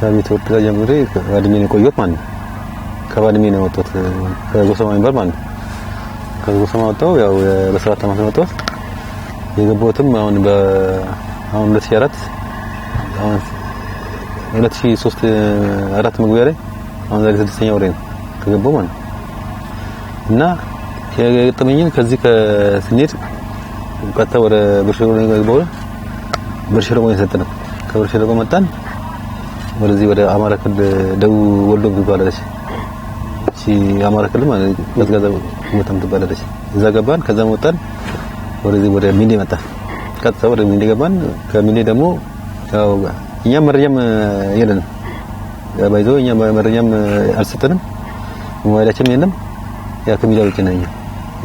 ከቤት ወጥቶ ጀምሬ ባድሜ ነው ቆየሁት ማለት ነው። ከባድሜ ነው ወጥቶት ከጎሰማ የሚባል ማለት ነው። ከጎሰማ ወጣው ያው በ7 አመት ነው ወጥቶት የገባሁትም አሁን 2004 አሁን 2003 4 መግቢያ ላይ አሁን ዛሬ 6ኛ ወሬ ነው ከገባሁ ማለት ነው። እና የገጠመኝን ከዚህ ከስኔት ቀጥታ ወደ ብርሽሮ ነው የገባሁ። ብርሽሮ ነው የሰጠነው። ከብርሽሮ መጣን ወደዚህ ወደ አማራ ክልል ደቡብ ወሎ ትባላለች። እሺ አማራ ክልል ማለት ገዝጋዛ ቦታም ትባላለች። እዛ ገባን። ከዛ ወጣን ወደዚህ ወደ ሚኔ መጣን። ቀጥታ ወደ ሚኔ ገባን። ከሚኔ ደግሞ ያው እኛ መረጃም የለንም። ባይዘው እኛ መረጃም አልሰጠንም። ሞባይላችን የለም። ያ ከሚዲያ ውጪ ነኝ።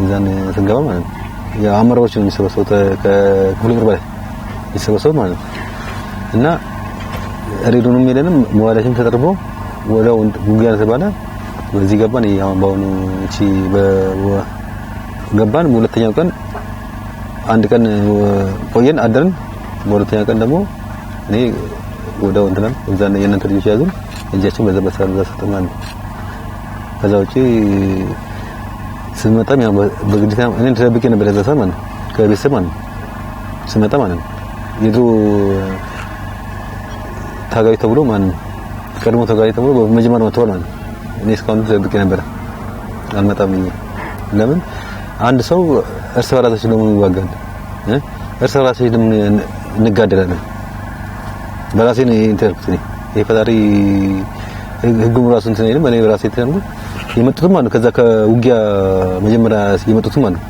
እዛን ስንገባ ማለት ነው የአመራሮች ነው የሚሰበሰቡት ከሁሉ በላይ የሚሰበሰቡ ማለት ነው። እና ሬዲዮንም የለንም። ሞባይላችን ተጠርቦ ወዲያው ጉንጋና ተባለ። በዚህ ገባን። ያው ባውኑ እቺ ገባን። በሁለተኛው ቀን አንድ ቀን ቆየን አደርን። በሁለተኛው ቀን ደግሞ እኔ ወዲያው እንትን እዛን የእናንተ ልጆች ያዙን እጃችን በዘበሰለ ዘሰተማን። ከዛ ውጪ ስንመጣም ያው በግዴታ እኔ ተደብቄ ነበር እዛ ማለት ነው ከቤተሰብ ማለት ነው። ስንመጣ ማለት ነው የድሮ ታጋይ ተብሎ ማለት ነው ቀድሞ ታጋይ ተብሎ በመጀመሪያ መጥቷል ማለት ነው። እኔ እስካሁን ተደብቄ ነበር አልመጣም። ለምን አንድ ሰው እርስ በራሳችን ነው የሚዋጋን እርስ በራሳችን ደግሞ እንጋደላለን። በራሴ ነው ኢንተርፕት ነው የፈጣሪ ህጉም ራሱ እንትን አይደለም። እኔ በራሴ ተነምኩ የመጡትም ማለት ከዛ ከውጊያ መጀመሪያ የመጡትም ማለት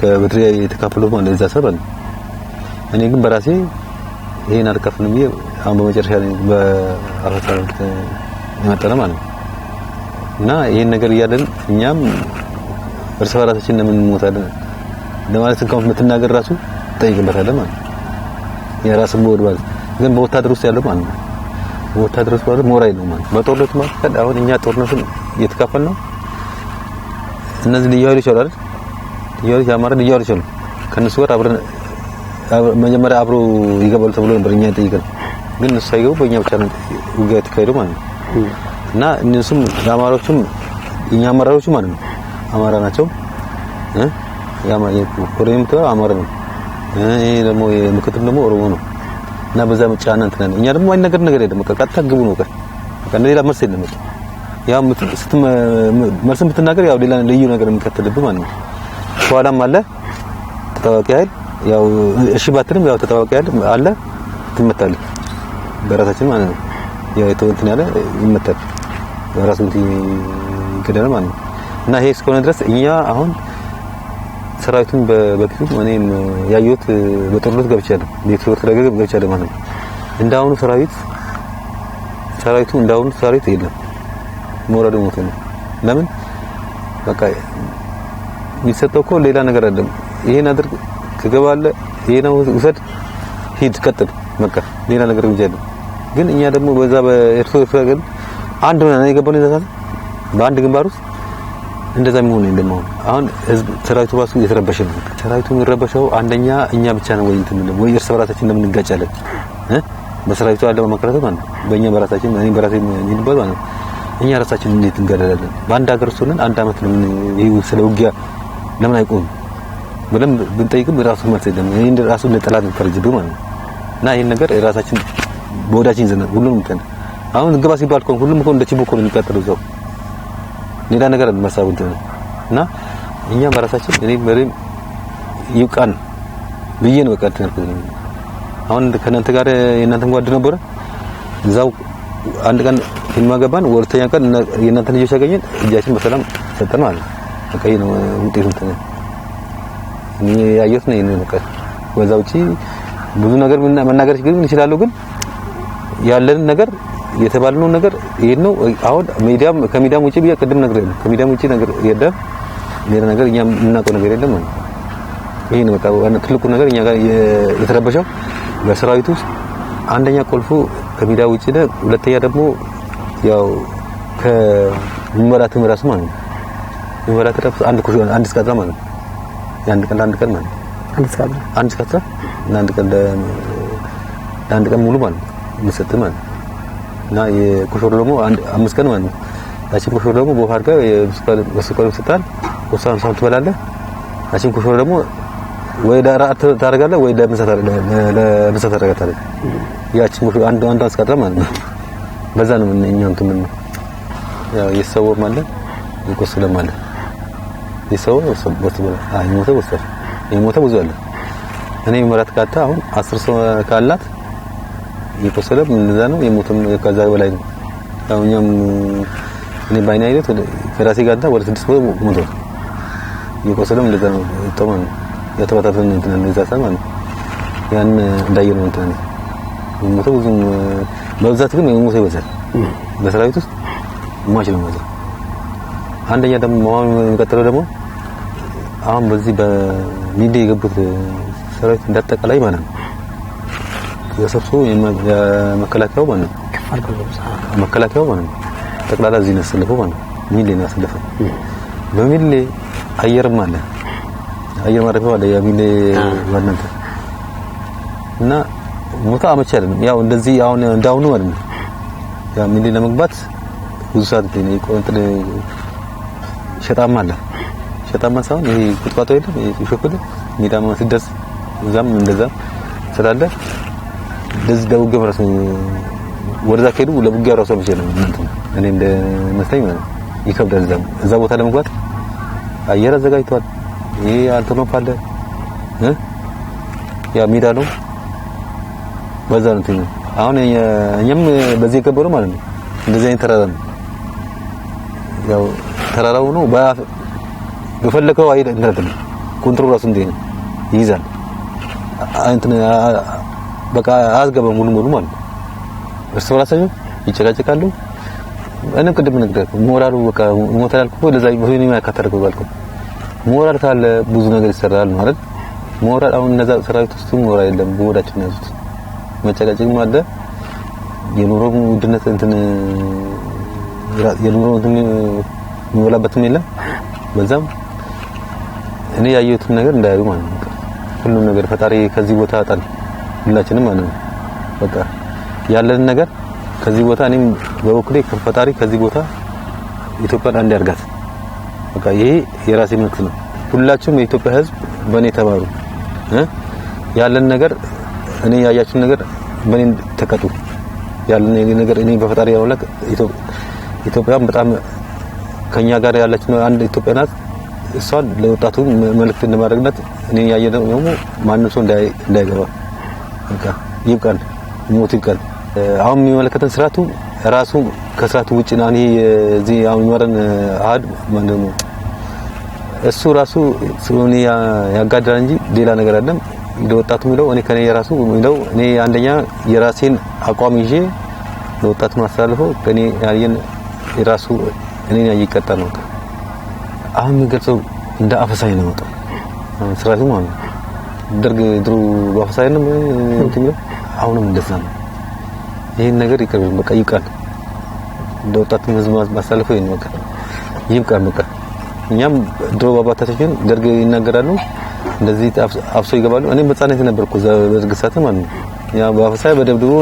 ከበትሪያ የተካፈሉት ማለት እዛ ሰበን። እኔ ግን በራሴ ይሄን አልከፍልም ብዬ አሁን በመጨረሻ ላይ በአራሳት የመጣለ ማለት ነው። እና ይሄን ነገር እያለን እኛም እርስ በራሳችን ለምን እንሞታለን ለማለት እንኳን የምትናገር ራሱ ጠይቅበታለህ ማለት ነው። የራስን ቦርባል ግን በወታደር ውስጥ ያለው ማለት ነው ወታደር ውስጥ ማለት ሞራል ነው ማለት በጦርነት ማለት አሁን እኛ ጦርነቱን እየተካፈል ነው። እነዚህ ልያዩ ይችላል ያማረ ልያዩ ይችላል። ከነሱ ጋር አብረን መጀመሪያ አብሮ ይገባሉ ተብሎ ነበር እኛ ጠይቀን፣ ግን እሱ ሳይገቡ በእኛ ብቻ ነው ውጊያ የተካሄደው ማለት ነው። እና እነሱም አማራዎቹም እኛ አማራዎቹ ማለት ነው አማራ ናቸው ኦሮሞ አማራ ነው። ይሄ ደግሞ የምክትል ደግሞ ኦሮሞ ነው። እና በዛ መጫና እንትን እኛ ደግሞ አይነገር ነገር የለም። ቀጥታ ግቡ ነው በቃ ሌላ መልስ የለም። ያው መልስም ብትናገር ያው ሌላ ልዩ ነገር የምትከተልብህ ማለት ነው። ኋላም አለ ተታዋቂ ኃይል ያው እሺ ባትልም ያው ተታዋቂ ኃይል አለ ትመታለህ በራሳችን ማለት ነው። ያው እንትን ያለ ይመታል በራሱ ይገደላል ማለት ነው። እና ይሄ እስከሆነ ድረስ እኛ አሁን ሰራዊቱን በበፊቱ እኔም ያየሁት በጦርነት ገብቻለሁ ኔትወርክ ነገር ገብቻለሁ ማለት ነው። እንዳሁኑ ሰራዊቱ እንዳሁኑ ሰራዊት የለም። ሞራል ሞት ነው። ለምን በቃ የሚሰጠው እኮ ሌላ ነገር አይደለም። ይሄን አድርግ ከገባለ ይሄን ውሰድ ሂድ ቀጥል በቃ ሌላ ነገር ይጀምራል። ግን እኛ ደግሞ በዛ በኤርትራ ግን አንድ ሆነ ነው የገባነው ይዛታል በአንድ ግንባር ውስጥ እንደዛ የሚሆን እንደማው አሁን ህዝብ ሰራዊቱ ራሱ እየተረበሸ ነው። ሰራዊቱ የሚረበሸው አንደኛ እኛ ብቻ ነው ወይ እንትን ወይ እርስ በራሳችን ለምን እንጋጫለን በሰራዊቱ አለ በመከራተት ማለት ነው። በእኛ በራሳችን እኔ በራሴ እንይባል ማለት ነው። እኛ ራሳችን እንዴት እንገዳለን? በአንድ ሀገር ሆነን አንድ አመት ነው ይሄ ስለ ውጊያ ለምን አይቆም ብለን ብንጠይቅም ራሱ መልስ የለም። ይሄ ራሱ ለጠላት ፈርጅዱ ማለት ነው። እና ይሄን ነገር ራሳችን በወዳችን ዘና ሁሉም እንትን አሁን ግባ ሲባል እኮ ሁሉም እኮ እንደ ቺቦ እኮ ነው የሚቀጥለው እዛው ሌላ ነገር መስራት እንትን እና እኛ በራሳችን እኔ መሪም ይውቃን ብዬ ነው በቃ እንትን አሁን ከእናንተ ጋር የእናንተን ጓድ ነበረ እዛው አንድ ቀን ፊልም ገባን። ወርተኛ ቀን የእናንተ ልጆች ያገኘን እጃችን በሰላም ሰጠን ማለት ነው። በቃ ይሄ ነው ውጤቱ እንትን እኔ ያየሁት ነው ይሄን በቃ ወዛ ውጪ ብዙ ነገር መናገር ግን እንችላለን። ግን ያለን ነገር የተባልነው ነገር ይሄን ነው። አሁን ሚዲያም ከሚዲያም ውጪ ቢያ ቀደም ነገር የለም። ከሚዲያም ውጪ ነገር የለም። ሌላ ነገር እኛ የምናውቀው ነገር የለም ማለት ነው። ይሄ ነው በቃ ትልቁ ነገር እኛ ጋር የተረበሸው በሰራዊቱ ውስጥ አንደኛ ቁልፉ ከሚዲያ ውጪ ነው። ሁለተኛ ደግሞ ያው ከሚመራት ራሱ ማለት ነው። ሚመራት ራሱ አንድ ስቃጥራ ማለት ነው። አንድ ቀን ማለት ነው። አንድ ስቃጥራ እና አንድ ቀን ሙሉ ማለት ነው። መስጠት ማለት ነው። እና የኮሾሮ ደግሞ 5 ቀን ማለት ነው። ያቺን ኮሾሮ ደግሞ በውሃ አድርገህ በስኳር ስታል ወሳን ሳም ትበላለህ። ያቺን ኮሾሮ ደግሞ ወይ ለራት ታደርጋለህ ወይ ለምሳ ታደርጋለህ። ያቺን ኮሾሮ አንዷን አስቀረ ማለት ነው። በዛ ነው እኛም ምን ያው የሰው ማለት ይቆስለ ማለት የሰው ወስበለ የሞተ ብዙ አለ። እኔ ምራት ካታ አሁን 10 ሰው ካላት የቆሰለ እንደዛ ነው የሞተም ከዛ በላይ ነው። ያው እኛም እኔ ባይና አይነት ከራሴ ጋር ወደ 6 ሰው ሞተ። የቆሰለም እንደዛ ነው ተማን የተባታተን እንትን እንደዛ ሰማን ያን እንዳየነው እንትን የሞተ ብዙም በብዛት ግን የሞተ ይበዛል። በሰራዊት ውስጥ ማች ነው ማለት አንደኛ ደግሞ ማዋም የሚቀጥለው ደግሞ አሁን በዚህ በሚዲ የገቡት ሰራዊት እንዳጠቃላይ ማለት ነው የሰብሱ የመከላከያው ማለት ነው መከላከያው ማለት ነው ጠቅላላ እዚህ ነው ያሰለፈው ማለት ነው። ሚሊ ነው ያሰለፈው በሚሊ አየርም አለ አየር ማረፊያው አለ የሚሊ ወንንተ እና ሞታ አመች አይደለም። ያው እንደዚህ አሁን እንዳውኑ ማለት ነው ያ ሚሊ ለመግባት ብዙ ሰዓት ነው ይቆንጥል ሸጣማ አለ ሸጣማ ሳይሆን ይሄ ቁጥቋጦ የለም ይሾክሉ ሜዳማ ሲደርስ እዛም እንደዛ ስላለ እንደዚህ ደውገ ማለት ነው ወደዛ ከሄዱ ለቡጊያ ራሱ ብቻ ነው እኔ እንደ መስለኝ ማለት ይከብዳል። እዛ ቦታ ለመግባት አየር አዘጋጅቷል። ይሄ አልተኖፍ አለ ያ ሜዳ ነው በዛ ነው እንትን አሁን እኛም በዚህ የከበረው ማለት ነው እንደዚህ አይነት ተራራ ነው ያው ተራራው ነው በፈለከው አይደ እንትን ኮንትሮል ራሱ እንደ ይይዛል እንትን በቃ አዝገበ ሙሉ ማለት እርስ በራሳቸው ይጨቃጨቃሉ። እኔ ቅድም ነግሬህ ሞራሉ በቃ ሞታል እኮ ለዛ ይሁን የሚያካተረው ባልኩ ሞራል ካለ ብዙ ነገር ይሰራል ማለት ሞራል አሁን እነዛ ሰራዊት ውስጥ ሞራል የለም። በወዳችን ያዙት መጨቃጨቅም አለ የኑሮ ውድነት እንትን የኑሮ እንትን የሚወላበትም የለም። በዛም እኔ ያየሁት ነገር እንዳያዩ ማለት ነው ሁሉም ነገር ፈጣሪ ከዚህ ቦታ አጣል ሁላችንም ማለት ነው በቃ ያለን ነገር ከዚህ ቦታ እኔም በበኩሌ ፈጣሪ ከዚህ ቦታ ኢትዮጵያን አንድ ያርጋት በቃ ይሄ የራሴ መልእክት ነው። ሁላችሁም የኢትዮጵያ ሕዝብ በእኔ ተማሩ ያለን ነገር እኔ ያያችሁን ነገር በእኔ ተቀጡ ያለን ነገር እኔ በፈጣሪ ያውላክ ኢትዮጵያን በጣም ከኛ ጋር ያለችው አንድ ኢትዮጵያ ናት። እሷን ለወጣቱ መልእክት እንደማድረግነት እኔ ያየነው ነው ማንንም ሰው እንዳይገባ በቃ ይብቃል ሞት ይብቃል። አሁን የሚመለከተን ስራቱ ራሱ ከስራቱ ውጪ ነው። እኔ እዚህ አሁን ይመረን አድ ማንደሞ እሱ ራሱ ስለሆነ ያጋዳል እንጂ ሌላ ነገር አይደለም። ለወጣቱ የሚለው እኔ ከኔ የራሱ የሚለው እኔ አንደኛ የራሴን አቋም ይዤ ለወጣቱ ማስተላለፈው ከኔ ያየን የራሱ እኔ ያይቀጣ ነው። አሁን የሚገልጸው እንደ አፈሳይ ነው ወጣ ስራቱ ማለት ደርግ ድሩ አፈሳይ ነው እንትም አሁንም እንደዛ ነው። ይሄን ነገር ይቀርብ በቃ ይብቃል። እንደ ወጣቱ ህዝብ ማስተላለፈው ይሄን በቃ ይብቃል በቃ እኛም ድሮ አባታችን ደርግ ይናገራሉ እንደዚህ አፍሶ ይገባሉ። እኔም በጻነት ነበርኩ በደርግ ሰዓት ማለት ነው ያ በአፈሳይ በደብድቦ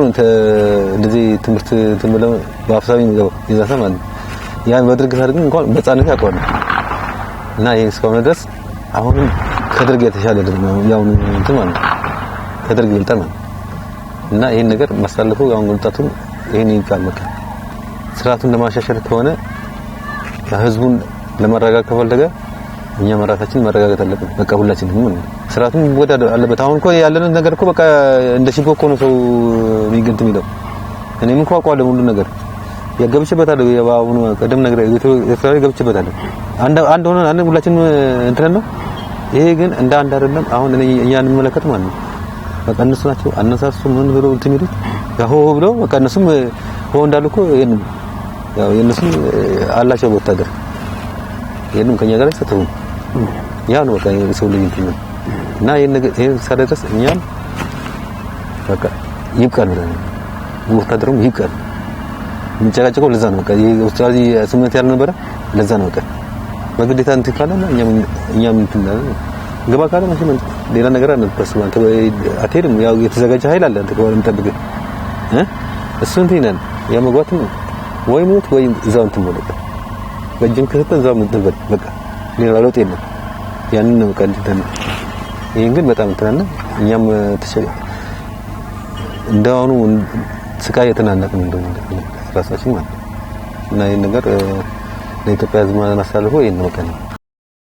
እንደዚህ ትምህርት ተመለ በአፈሳይ ይገባ ይዛታ ማለት ያን በደርግ ሰዓት ግን እንኳን በጻነት ያውቃሉ እና ይሄ እስካሁን ድረስ አሁንም ከደርግ የተሻለ ነው ያው እንትን ማለት ከደርግ ይልጣል ማለት እና ይሄን ነገር ማስተላለፈው ያው ወጣቱን ይሄን ይቃል በቃ ስርዓቱን ለማሻሻል ከሆነ ህዝቡን ለማረጋጋት ከፈለገ እኛ መራታችን ማረጋጋት አለብን። በቃ ሁላችንም ምን ስርዓቱን ወደ አለበት አሁን እኮ ያለንን ነገር እኮ በቃ እንደ ሽቦ እኮ ነው ሰው የሚገንት የሚለው እኔም እንኳን አውቀዋለሁ ሁሉ ነገር ያገብችበታለሁ ያባውኑ ቀደም ነገር የተፈራሪ ገብችበታለሁ አንድ ሆነ አንድ ሁላችንም እንትን ነው። ይሄ ግን እንደ አንድ አይደለም። አሁን እኛን መለከት ማለት ነው በቃ እነሱ ናቸው አነሳሱ ምን ብለው እንትን ይሉት ያው ብለው በቃ እነሱም ሆ እንዳሉ እኮ ያው የነሱም አላቸው ወታደር የንም ከኛ ጋር ተተው ያ ነው በቃ ሰው ልጅ እንትን እና ይሄን ሳደረስ እኛም በቃ ይብቃል ብለን ወታደሩም ይብቃል እንጨቃጨቀው ለዛ ነው በቃ የውስጣዊ ስሜት ያለ ነበር ለዛ ነው በቃ በግዴታ እንትን ካለና እኛም እንትን ገባ ካለ ማለት ነው ሌላ ነገር አለ ተስባ አንተ አትሄድም ያው የተዘጋጀ ኃይል አለ አንተ ቆም ጠብቅ እሱ እንትን ይላል ያ መግባትም ወይ ሞት ወይ እዛው እንትን ማለት በእጅም ከተሰጠን እዛው እንትን በቃ ሌላ ለውጥ የለም። ያንን ነው ቀንተን ይሄን ግን በጣም እንትና እኛም እንደውኑ ስቃይ የተናነቅን እንደሆነ ራሳችን ማለት እና ይሄን ነገር ለኢትዮጵያ ሕዝብ ማስተላለፈው ይሄን ነው ቀን